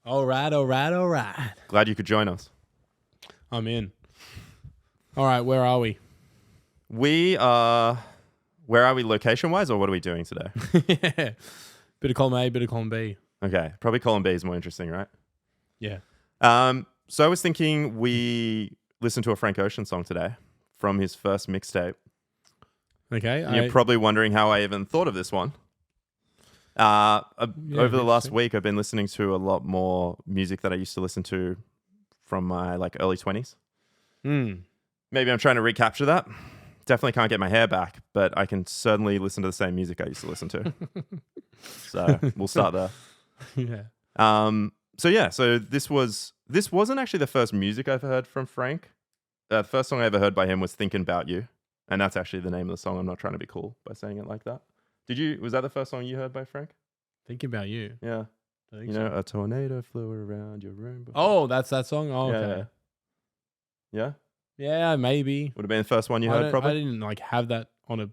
All right. Glad you could join us. I'm in. All right, where are we? We are... Where are we location-wise, or what are we doing today? Yeah. Bit of column A, bit of column B. Okay, probably column B is more interesting, right? Yeah. So I was thinking we listen to a Frank Ocean song today from his first mixtape. Okay. And you're probably wondering how I even thought of this one. Over the last week, I've been listening to a lot more music that I used to listen to from my early 20s. Maybe I'm trying to recapture that. Definitely can't get my hair back, but I can certainly listen to the same music I used to listen to. So we'll start there. Yeah. So this wasn't actually the first music I've heard from Frank. The first song I ever heard by him was Thinking About You. And that's actually the name of the song. I'm not trying to be cool by saying it like that. Was that the first song you heard by Frank? Thinking About You. Yeah. A tornado flew around your room. Oh, that's that song? Oh, okay. Yeah? Yeah, maybe. Would have been the first one you heard, probably? I didn't have that on a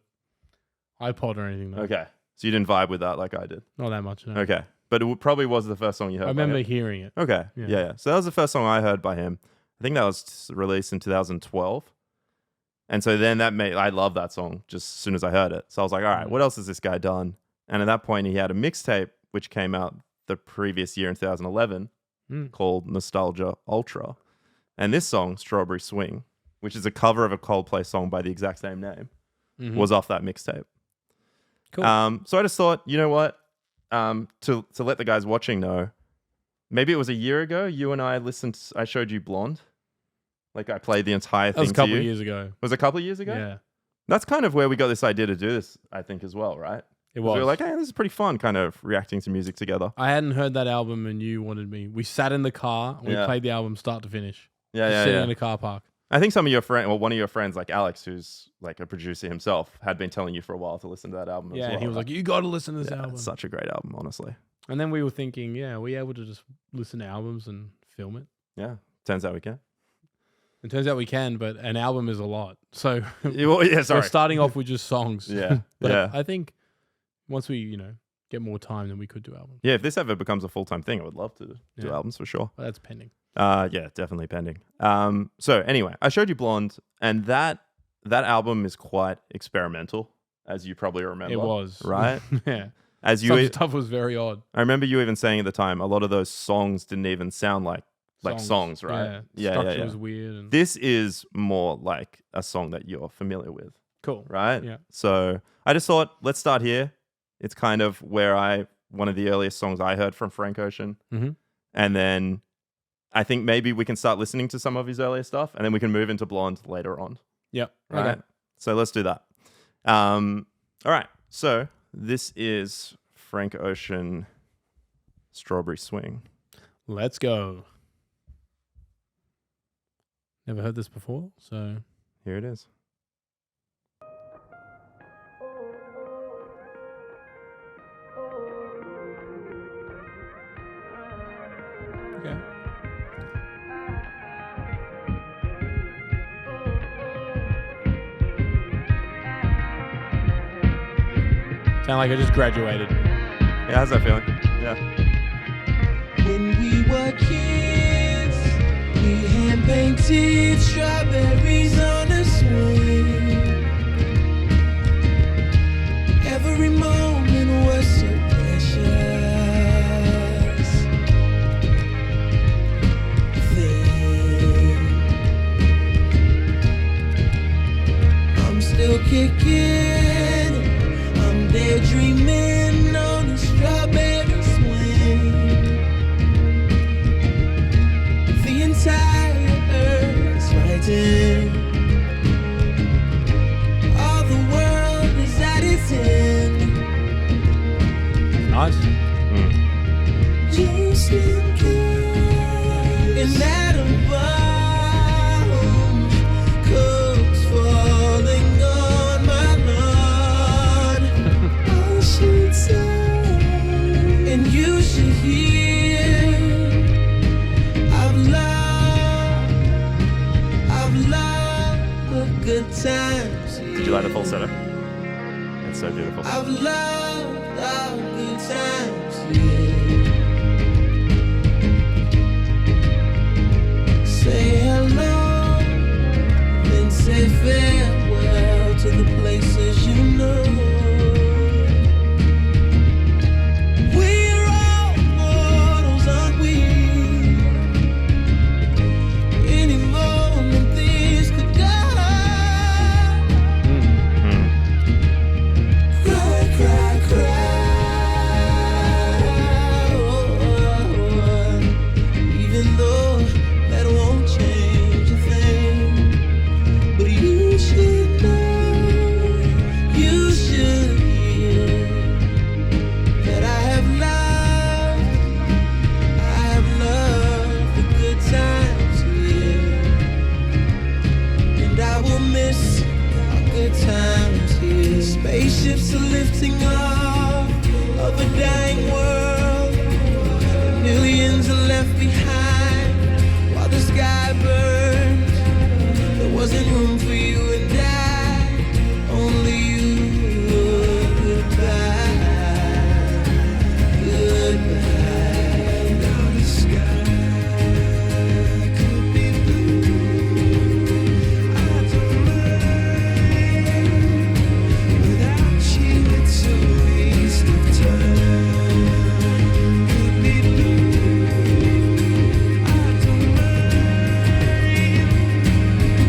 iPod or anything, though. Okay. So you didn't vibe with that like I did? Not that much, no. Okay. But it probably was the first song you heard I remember hearing it. Okay. Yeah. Yeah. So that was the first song I heard by him. I think that was released in 2012. And so then I love that song just as soon as I heard it. So I was like, all right, what else has this guy done? And at that point, he had a mixtape, which came out the previous year in 2011 called Nostalgia Ultra. And this song, Strawberry Swing, which is a cover of a Coldplay song by the exact same name, was off that mixtape. Cool. So I just thought, you know what? To let the guys watching know, maybe it was a year ago, you and I showed you Blonde. I played the entire thing to you. That was a couple of years ago. Was it a couple of years ago? Yeah. That's kind of where we got this idea to do this, I think, as well, right? It was. We were like, hey, this is pretty fun, kind of reacting to music together. I hadn't heard that album and you wanted me. We sat in the car and we played the album start to finish. Sitting in the car park. I think some of your friends, one of your friends, like Alex, who's like a producer himself, had been telling you for a while to listen to that album as well. Yeah, he was like, you got to listen to this album. It's such a great album, honestly. And then we were thinking, are we able to just listen to albums and film it? Yeah, turns out we can. It turns out we can, but an album is a lot. So we're starting off with just songs. Yeah. But I think once we, get more time, then we could do albums. Yeah, if this ever becomes a full-time thing, I would love to do albums for sure. But that's pending. Yeah, definitely pending. So anyway, I showed you Blonde, and that album is quite experimental, as you probably remember. It was. Right? Yeah. Some stuff was very odd. I remember you even saying at the time, a lot of those songs didn't even sound like songs, right? Yeah. Structure was weird. And this is more like a song that you're familiar with. Cool. Right? Yeah. So I just thought, let's start here. It's kind of one of the earliest songs I heard from Frank Ocean. Mm-hmm. And then I think maybe we can start listening to some of his earlier stuff, and then we can move into Blonde later on. Yep. Right? Okay. So let's do that. All right. So this is Frank Ocean, Strawberry Swing. Let's go. Never heard this before, so here it is. Okay. Sound like I just graduated. Yeah, how's that feeling? Yeah. When we were kids, we hand painted strawberries on a swing. Every moment was so precious. I'm still kicking. I'm daydreaming on a strawberry swing. The entire earth is fighting. All the world is at its end. Nice. Just in case an atom bomb comes falling on my lawn, I should left behind while the sky burned. There wasn't room for you and I, only you. Goodbye, goodbye. Now the sky could be blue. I don't mind. Without you, it's a waste of time. Could be blue. I don't mind.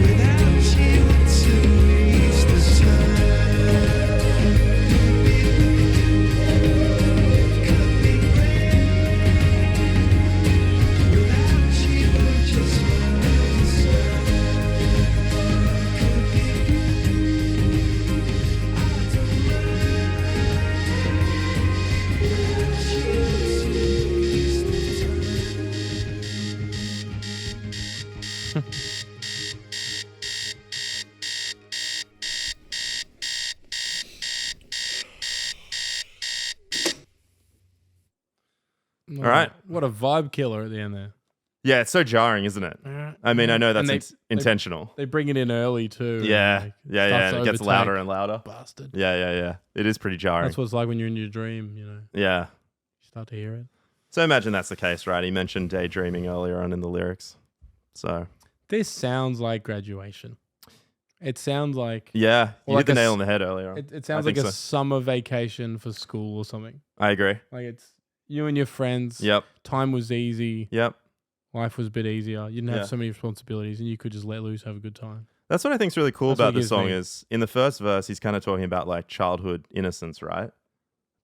Without you, it's a waste of time. Could be rain. Without you, I'm just one sun. Could be blue. I don't mind. Without you, it's a waste of time. All right. What a vibe killer at the end there. Yeah, it's so jarring, isn't it? I mean, I know that's And intentional. They bring it in early too. Yeah, Like, yeah. starts It to gets overtake. louder and louder. Bastard. Yeah. It is pretty jarring. That's what it's like when you're in your dream, you know. Yeah. You start to hear it. So imagine that's the case, right? He mentioned daydreaming earlier on in the lyrics. So This sounds like graduation. It sounds like yeah, you like hit the a nail s- on the head earlier. it sounds I like think a so. summer vacation for school or something. I agree. Like it's you and your friends. Yep. Time was easy. Yep. Life was a bit easier. You didn't have Yeah. so many responsibilities, and you could just let loose, have a good time. That's what I think's really cool That's what about it this gives song me. is in the first verse he's kind of talking about like childhood innocence, right?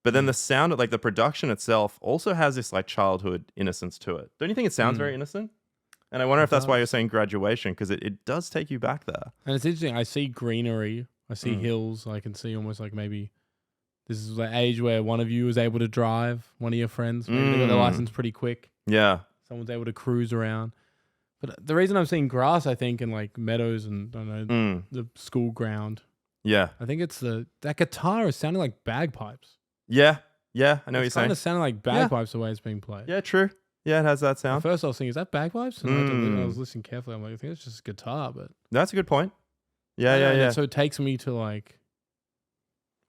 But then the sound of like the production itself also has this like childhood innocence to it. Don't you think it sounds very innocent? And I wonder if that's why you're saying graduation, because it does take you back there. And it's interesting. I see greenery. I see hills. I can see almost like maybe this is the age where one of you is able to drive, one of your friends. Maybe they got their license pretty quick. Yeah. Someone's able to cruise around. But the reason I'm seeing grass, I think, and like meadows and I don't know, the school ground, Yeah. I think it's that guitar is sounding like bagpipes. Yeah. Yeah. I know what you're It's kind saying. of sounding like bagpipes the way it's being played. Yeah, true. Yeah, it has that At sound. first I was thinking, is that bagpipes? And I was listening carefully. I'm like, I think it's just guitar, but That's a good point. Yeah, and yeah. So it takes me to like,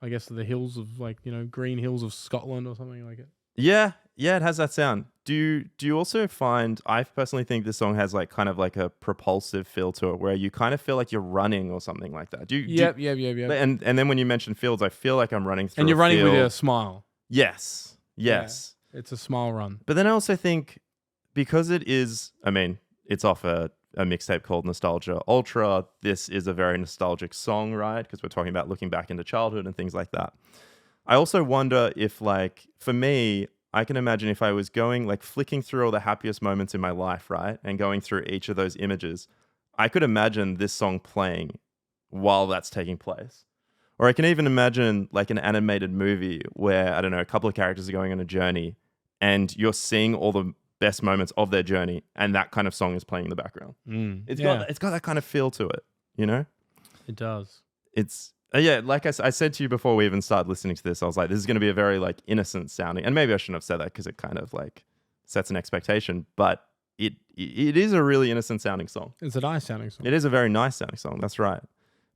I guess the hills of like, you know, green hills of Scotland or something like it. Yeah, it has that sound. Do you also find, I personally think this song has like kind of like a propulsive feel to it where you kind of feel like you're running or something like that. Yep. And then when you mention fields, I feel like I'm running through And you're running with field. a smile. Yes. It's a smile run. But then I also think because it is, I mean, it's off a mixtape called Nostalgia Ultra. This is a very nostalgic song, right? Because we're talking about looking back into childhood and things like that. I also wonder if, like, for me, I can imagine if I was going, like, flicking through all the happiest moments in my life, right? And going through each of those images, I could imagine this song playing while that's taking place. Or I can even imagine, like, an animated movie where, I don't know, a couple of characters are going on a journey and you're seeing all the best moments of their journey and that kind of song is playing in the background. It's got that kind of feel to it, you know? It does. It's yeah, like I said to you before we even started listening to this, I was like, this is going to be a very like innocent sounding, and maybe I shouldn't have said that because it kind of like sets an expectation, but it is a really innocent sounding song. It's a nice sounding song. It is a very nice sounding song. That's right.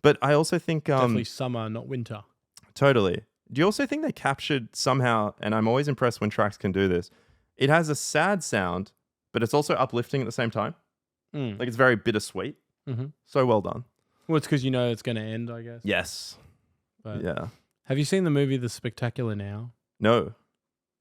But I also think Definitely summer, not winter. totally. Do you also think they captured somehow? And I'm always impressed when tracks can do this. It has a sad sound, but it's also uplifting at the same time. Like it's very bittersweet. So well done. Well, it's because you know it's going to end, I guess. Yes. But Yeah. have you seen the movie The Spectacular Now? No.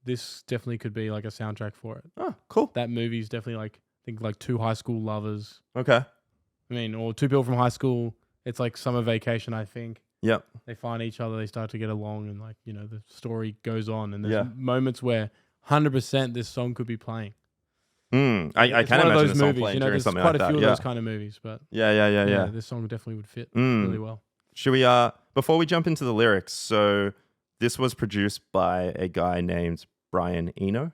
This definitely could be like a soundtrack for it. Oh, cool. That movie's definitely like, I think like two high school lovers. Okay. I mean, or two people from high school. It's like summer vacation, I think. Yep. They find each other, they start to get along, and like, you know, the story goes on. And there's Yeah. moments where 100% this song could be playing. I It's can one of imagine those the song movies, playing you know, during there's something quite like a that. few of Yeah. those kind of movies, but Yeah. this song definitely would fit Mm. really well. Should we before we jump into the lyrics, so this was produced by a guy named Brian Eno.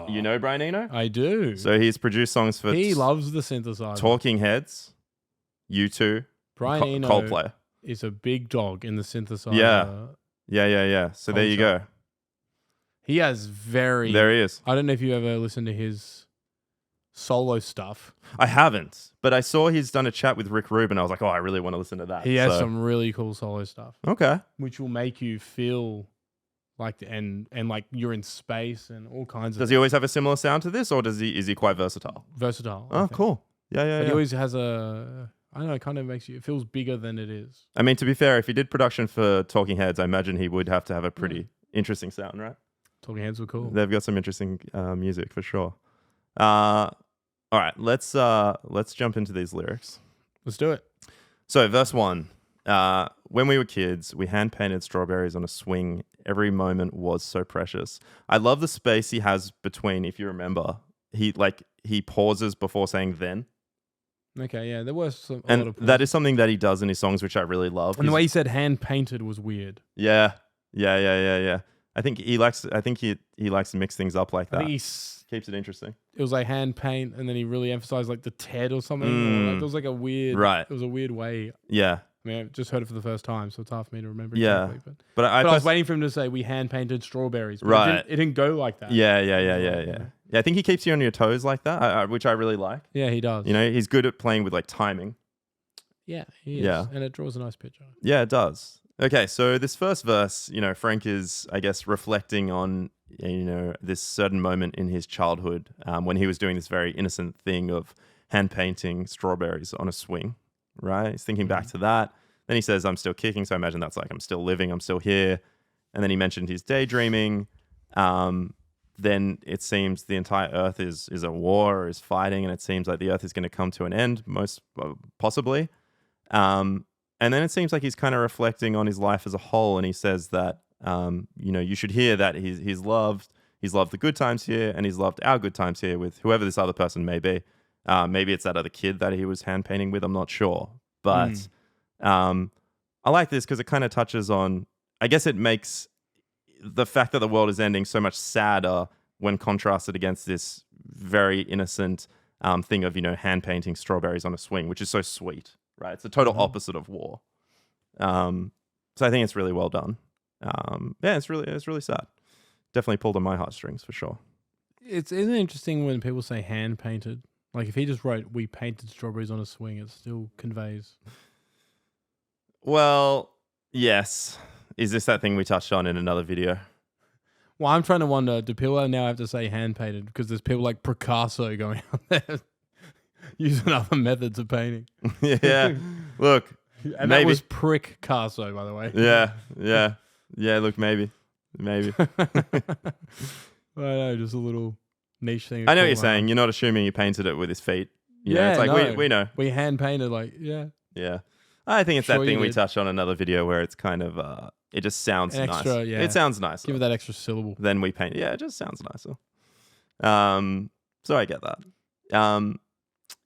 You know Brian Eno? I do. So he's produced songs for He loves the synthesizer. Talking Heads, U2, Brian Eno Coldplay. is a big dog in the synthesizer. Yeah. So there you Culture. go. He has very. There he is. I don't know if you ever listened to his solo stuff. I haven't, but I saw he's done a chat with Rick Rubin. I was like, oh, I really want to listen to that. He has some really cool solo stuff, Okay. which will make you feel like and like you're in space and all kinds of. Does he always have a similar sound to this, or is he quite versatile? Versatile. I Oh, think. cool. Yeah. But he always has a. I don't know. It kind of makes you. It feels bigger than it is. I mean, to be fair, if he did production for Talking Heads, I imagine he would have to have a pretty interesting sound, right? Talking Heads were cool. They've got some interesting music for sure. All right, let's jump into these lyrics. Let's do it. So, verse 1. When we were kids, we hand painted strawberries on a swing. Every moment was so precious. I love the space he has between. If you remember, he pauses before saying then. Okay, yeah, there was a lot And of that is something that he does in his songs, which I really love. And the way he said hand painted was weird. Yeah. I think he likes to mix things up like I that. think Keeps it interesting. it was like hand paint, and then he really emphasized like the TED or something. Or, like, it was like a weird, Right. It was a weird way. Yeah. I mean, I just heard it for the first time, so it's hard for me to remember. Yeah. Exactly, But I was waiting for him to say we hand painted strawberries. But Right. It didn't go like that. Yeah. Yeah, I think he keeps you on your toes like that, which I really like. Yeah, he does. You know, he's good at playing with like timing. Yeah, he is. Yeah. And it draws a nice picture. Yeah, it does. Okay, so this first verse, you know, Frank is, I guess, reflecting on, you know, this certain moment in his childhood when he was doing this very innocent thing of hand painting strawberries on a swing, right? He's thinking back to that. Then he says, I'm still kicking. So I imagine that's like, I'm still living, I'm still here. And then he mentioned his daydreaming. Then it seems the entire earth is at war, is fighting, and it seems like the earth is going to come to an end, most possibly. And then it seems like he's kind of reflecting on his life as a whole, and he says that, you know, you should hear that he's loved the good times here, and he's loved our good times here with whoever this other person may be. Maybe it's that other kid that he was hand painting with. I'm not sure, but I like this because it kind of touches on. I guess it makes the fact that the world is ending so much sadder when contrasted against this very innocent thing of, you know, hand painting strawberries on a swing, which is so sweet. Right, it's the total opposite of war. So I think it's really well done. Yeah, it's really sad. Definitely pulled on my heartstrings for sure. Isn't it interesting when people say hand painted? Like if he just wrote "we painted strawberries on a swing," it still conveys. Well, yes. Is this that thing we touched on in another video? Well, I'm trying to wonder, do people now have to say hand painted because there's people like Picasso going out there using other methods of painting? Yeah. Look, and maybe. That was prick Picasso, by the way. Yeah. Look, maybe. I know, just a little niche thing. I know what you're saying. You're not assuming he painted it with his feet. You know, it's like no. we know. We hand painted, like, yeah. Yeah. I think it's Sure that you thing we did. touched on another video where it's kind of it just sounds An extra, nice. yeah. It sounds nicer. Give it that extra syllable. Then we paint. Yeah, it just sounds nicer. So I get that.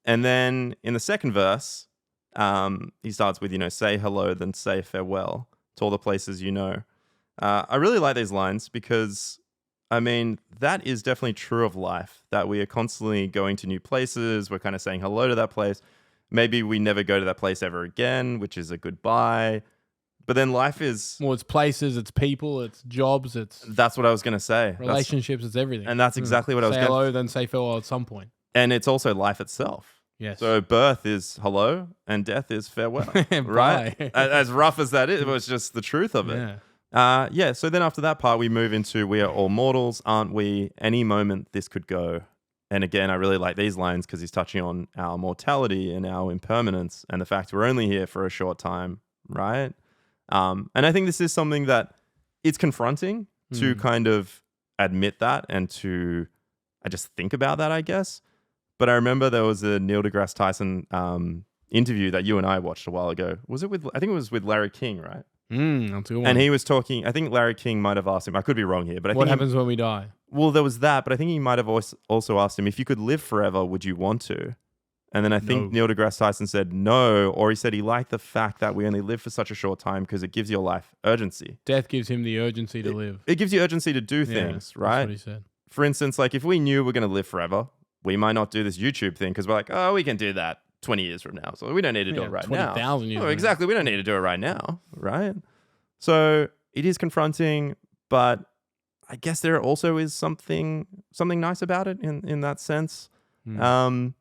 And then in the second verse, he starts with, you know, say hello, then say farewell to all the places you know. I really like these lines because, I mean, that is definitely true of life, that we are constantly going to new places. We're kind of saying hello to that place. Maybe we never go to that place ever again, which is a goodbye. But then life is... Well, it's places, it's people, it's jobs, it's That's what I was going to say. relationships, it's everything. And that's exactly what I was Say going to... hello, then say farewell at some point. And it's also life itself. Yes. So birth is hello and death is farewell, right? Bye. As rough as that is, it was just the truth of it. Yeah. So then after that part, we move into we are all mortals, aren't we? Any moment this could go. And again, I really like these lines because he's touching on our mortality and our impermanence and the fact we're only here for a short time, right? And I think this is something that it's confronting to kind of admit that and to, I just think about that, I guess. But I remember there was a Neil deGrasse Tyson interview that you and I watched a while ago. Was it with, I think it was with Larry King, right? That's a good one. And he was talking, I think Larry King might have asked him, I could be wrong here, but I what think happens when we die? well, there was that, but I think he might have also asked him, if you could live forever, would you want to? And then I think No. Neil deGrasse Tyson said no, or he said he liked the fact that we only live for such a short time because it gives your life urgency. Death gives him the urgency to live. It gives you urgency to do Yeah, things, right? That's what he said. For instance, like if we knew we're going to live forever, we might not do this YouTube thing because we're like, oh, we can do that 20 years from now. So we don't need to do it right now. 20,000 years. Oh, exactly. We don't need to do it right now, right? So it is confronting, but I guess there also is something nice about it in that sense. Mm.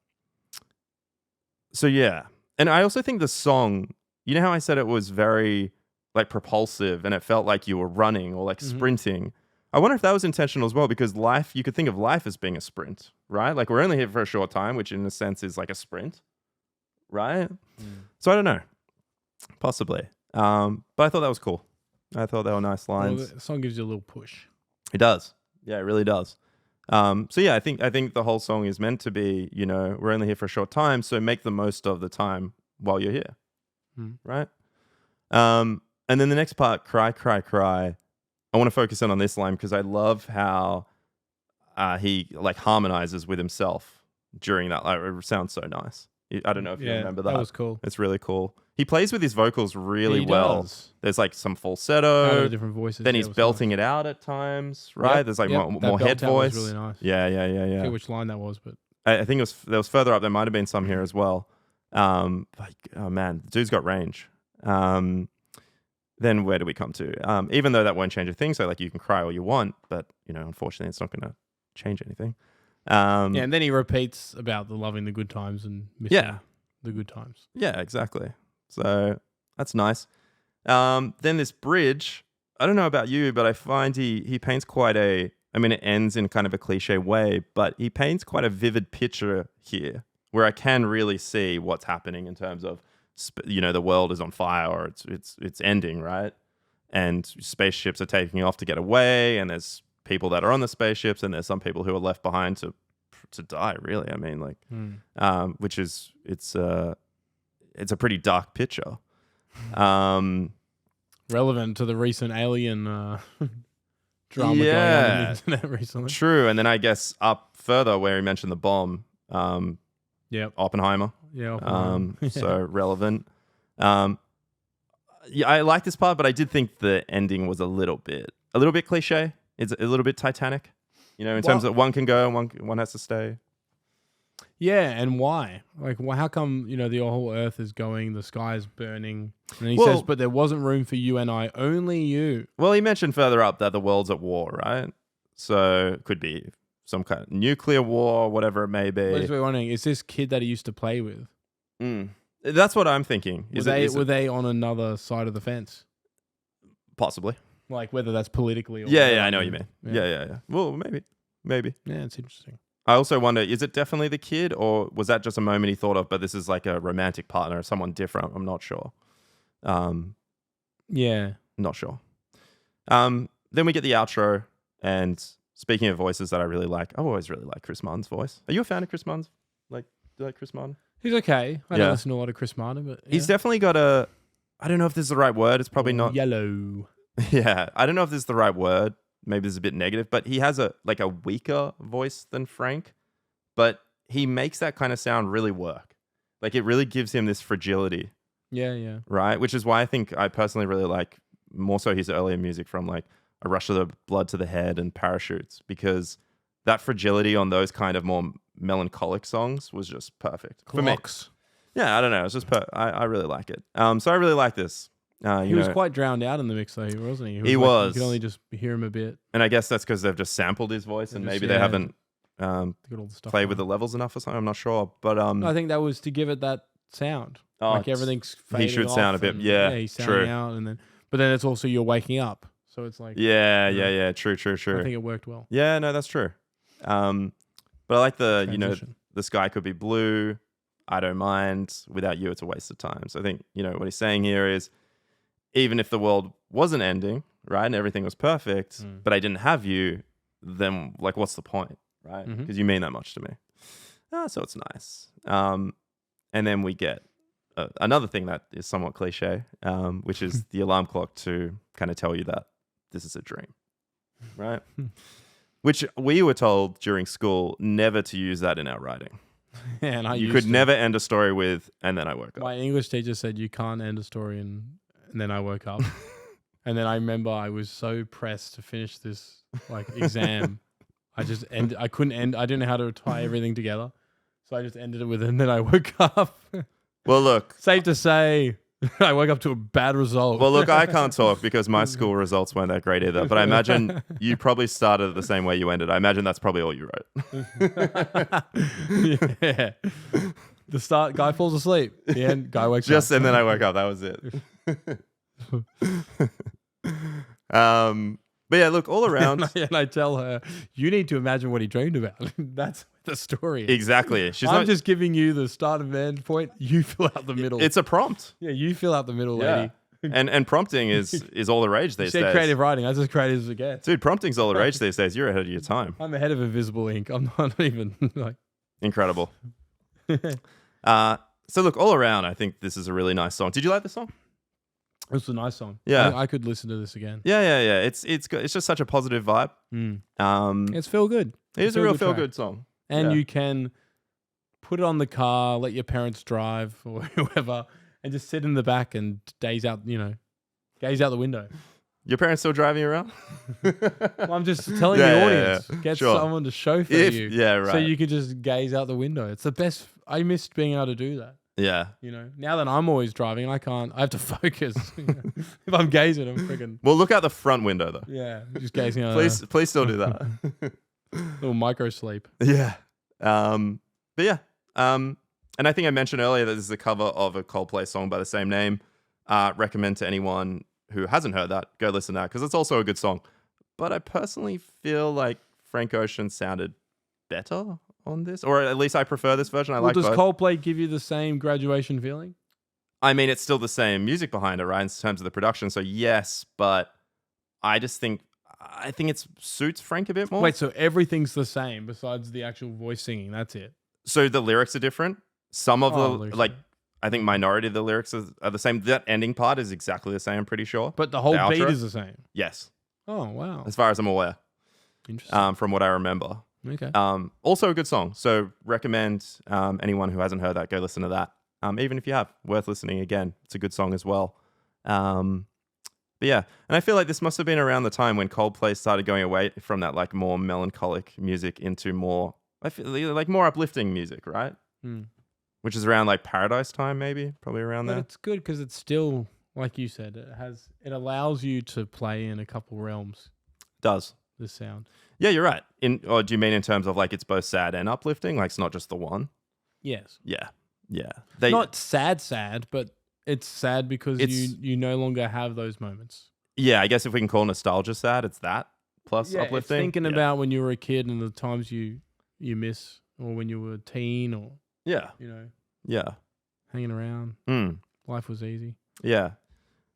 So yeah, and I also think the song, you know how I said it was very like propulsive and it felt like you were running or like sprinting. I wonder if that was intentional as well, because life, you could think of life as being a sprint, right? Like we're only here for a short time, which in a sense is like a sprint, right? So I don't know, possibly. But I thought that was cool. I thought they were nice lines. Well, the song gives you a little push. It does. Yeah, it really does. So yeah, I think the whole song is meant to be, you know, we're only here for a short time, so make the most of the time while you're here, right? And then the next part, cry, cry, cry. I want to focus in on this line because I love how he like harmonizes with himself during that. Like, it sounds so nice. I don't know if you remember that. That was cool. It's really cool. He plays with his vocals really He well. does. There's like some falsetto. Different voices. Then he's belting it out at times, right? There's like more head voice. Was really nice. Yeah. I forget which line that was, but I think there was further up. There might have been some here as well. Like, oh man, the dude's got range. Then where do we come to? Even though that won't change a thing, so like you can cry all you want, but you know, unfortunately, it's not going to change anything. and then he repeats about the loving the good times and missing the good times. Yeah, exactly. So that's nice. Then this bridge, I don't know about you, but I find he paints quite a, I mean, it ends in kind of a cliche way, but he paints quite a vivid picture here where I can really see what's happening in terms of, you know, the world is on fire or it's ending, right? And spaceships are taking off to get away, and there's people that are on the spaceships, and there's some people who are left behind to die, really. I mean, like, which is, it's a pretty dark picture. Relevant to the recent alien drama going on the internet recently. True. And then I guess up further where he mentioned the bomb, Oppenheimer. Yeah. So relevant. Yeah, I like this part, but I did think the ending was a little bit cliche. It's a little bit Titanic, you know, in terms of one can go and one has to stay. Yeah, and why? Like, how come, you know, the whole Earth is going, the sky is burning, and he says, but there wasn't room for you and I, only you. Well, he mentioned further up that the world's at war, right? So it could be some kind of nuclear war, whatever it may be. I was wondering, is this kid that he used to play with? That's what I'm thinking. Were they on another side of the fence? Possibly. Like, whether that's politically or... Yeah, I know what you mean. Yeah. Well, maybe. Yeah, it's interesting. I also wonder, is it definitely the kid, or was that just a moment he thought of, but this is like a romantic partner, someone different? I'm not sure. Yeah. Not sure. Then we get the outro, and speaking of voices that I really like, I always really like Chris Martin's voice. Are you a fan of Chris Martin's? Like, do you like Chris Martin? He's okay. I don't listen to a lot of Chris Martin, but... Yeah. He's definitely got a... I don't know if this is the right word. It's probably not... Yellow. Yeah. I don't know if this is the right word. Maybe this is a bit negative, but he has a weaker voice than Frank, but he makes that kind of sound really work. Like, it really gives him this fragility. Yeah. Right? Which is why I think I personally really like more so his earlier music from like A Rush of the Blood to the Head and Parachutes, because that fragility on those kind of more melancholic songs was just perfect. For me. Yeah, I don't know. It's just I really like it. So I really like this. He was quite drowned out in the mix, though, wasn't he? He was. You could only just hear him a bit. And I guess that's because they've just sampled his voice, and maybe they haven't played with the levels enough or something. I'm not sure, but I think that was to give it that sound. Like everything's fading he should off sound a bit. Yeah, he's sounding out, but then it's also you're waking up, so it's like yeah. True. I think it worked well. Yeah, no, that's true. But I like the transition. The sky could be blue. I don't mind. Without you, it's a waste of time. So I think what he's saying here is, even if the world wasn't ending, right, and everything was perfect, but I didn't have you, then like, what's the point, right? Because you mean that much to me. So it's nice. And then we get another thing that is somewhat cliche, which is the alarm clock to kind of tell you that this is a dream, right? Which we were told during school never to use that in our writing. Yeah, and you could never end a story with, and then I woke up. My English teacher said you can't end a story and then I woke up. And then I remember I was so pressed to finish this exam. I couldn't end. I didn't know how to tie everything together. So I just ended it with, and then I woke up. Well, look. Safe to say, I woke up to a bad result. Well, look, I can't talk because my school results weren't that great either. But I imagine you probably started the same way you ended. I imagine that's probably all you wrote. Yeah. The start, guy falls asleep. The end, guy wakes Just up. and then I woke up. That was it. But yeah, look, all around. And I tell her, you need to imagine what he dreamed about. That's what the story is. Exactly. She's I'm not just giving you the start and end point. You fill out the middle. It's a prompt. Yeah, you fill out the middle, Yeah. lady. And prompting is all the rage You these said days. creative writing. That's as creative as it gets. Dude, prompting's all the rage these days. You're ahead of your time. I'm ahead of Invisible Ink. I'm not even like. Incredible. So look, all around, I think this is a really nice song. Did you like the song? It was a nice song. Yeah. I could listen to this again. Yeah. It's just such a positive vibe. It's feel good. It is a real feel good song. And Yeah. you can put it on the car, let your parents drive or whoever, and just sit in the back and gaze out the window. Your parents still driving you around? Well, I'm just telling Yeah, the yeah, audience, yeah. get Sure. someone to chauffeur you. Yeah, right. So you can just gaze out the window. It's the best. I missed being able to do that. Yeah. Now that I'm always driving, I have to focus. If I'm gazing, I'm freaking, Well, look out the front window though. yeah, just gazing out. Please still do that. Little micro sleep. Yeah. But yeah. And I think I mentioned earlier that this is a cover of a Coldplay song by the same name. Recommend to anyone who hasn't heard that, go listen to that because it's also a good song. But I personally feel like Frank Ocean sounded better on this, or at least I prefer this version. I like Does both. Coldplay give you the same graduation feeling? I mean, it's still the same music behind it, right? In terms of the production. So yes, but I think it suits Frank a bit more. Wait, so everything's the same besides the actual voice singing? That's it. So the lyrics are different. Some of lyrics the are- I think minority of the lyrics are the same. That ending part is exactly the same, I'm pretty sure. But the whole The beat outro? is the same. Yes, Oh, wow. as far as I'm aware, Interesting. from what I remember. Okay. Also a good song. So recommend anyone who hasn't heard that, go listen to that. Even if you have, worth listening again. It's a good song as well. But yeah, and I feel like this must have been around the time when Coldplay started going away from that like more melancholic music into more, I feel like more uplifting music, right? Which is around like Paradise time, maybe, probably around But there. it's good because it's still, like you said, it allows you to play in a couple realms, Does. the sound. Yeah, you're right. Or do you mean in terms of like it's both sad and uplifting? Like it's not just the one? Yes. Yeah. Not sad, but it's sad because It's- you no longer have those moments. Yeah, I guess if we can call nostalgia sad, it's that plus It's uplifting. thinking Yeah. about when you were a kid and the times you miss, or when you were a teen, or Yeah. Yeah. hanging around. Mm. Life was easy. Yeah.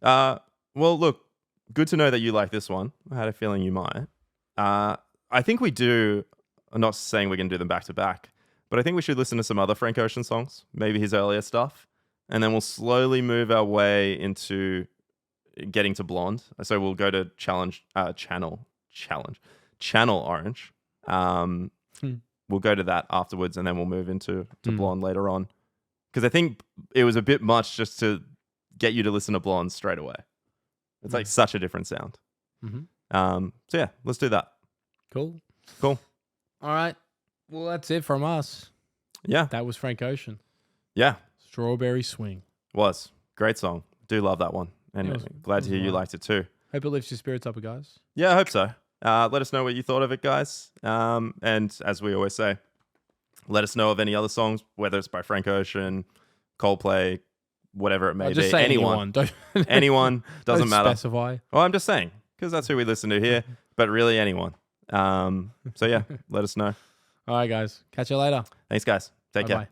Well, look, good to know that you like this one. I had a feeling you might. I think we do. I'm not saying we're going to do them back to back, but I think we should listen to some other Frank Ocean songs, maybe his earlier stuff, and then we'll slowly move our way into getting to Blonde. So we'll go to Channel Orange. We'll go to that afterwards, and then we'll move into Blonde later on. Because I think it was a bit much just to get you to listen to Blonde straight away. It's like such a different sound. So yeah, let's do that. Cool. Cool. All right. Well, that's it from us. Yeah. That was Frank Ocean. Yeah. Strawberry Swing. Was. Great song. Do love that one. And It was- glad it to hear was you right. liked it too. Hope it lifts your spirits up, guys. Yeah, I hope so. Let us know what you thought of it, guys. And as we always say, let us know of any other songs, whether it's by Frank Ocean, Coldplay, whatever it may Just be. say Anyone. Don't, Anyone. Doesn't don't matter. specify. Well, I'm just saying, because that's who we listen to here, but really anyone. So yeah, let us know. All right, guys. Catch you later. Thanks, guys. Take care. Bye-bye.